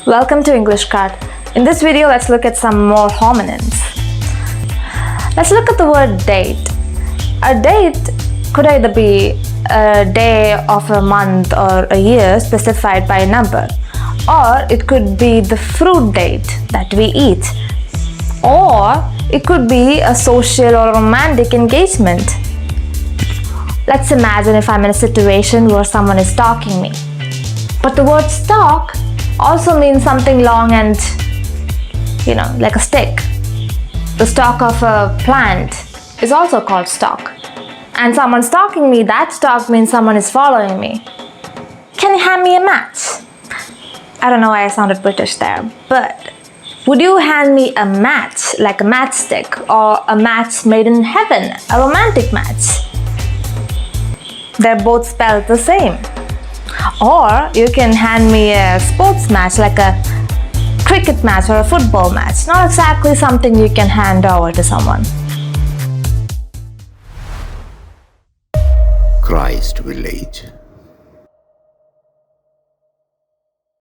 Welcome to English Card. In this video, let's look at some more homonyms. Let's look at the word date. A date could either be a day of a month or a year specified by a number, or it could be the fruit date that we eat, or it could be a social or romantic engagement. Let's imagine if I'm in a situation where someone is stalking me. But the word stalk also means something long and, like a stick. The stalk of a plant is also called stalk. And someone stalking me, that stalk means someone is following me. Can you hand me a match? I don't know why I sounded British there, but would you hand me a match, like a matchstick, or a match made in heaven, a romantic match? They're both spelled the same. Or you can hand me a sports match, like a cricket match or a football match. Not exactly something you can hand over to someone. Christ Village.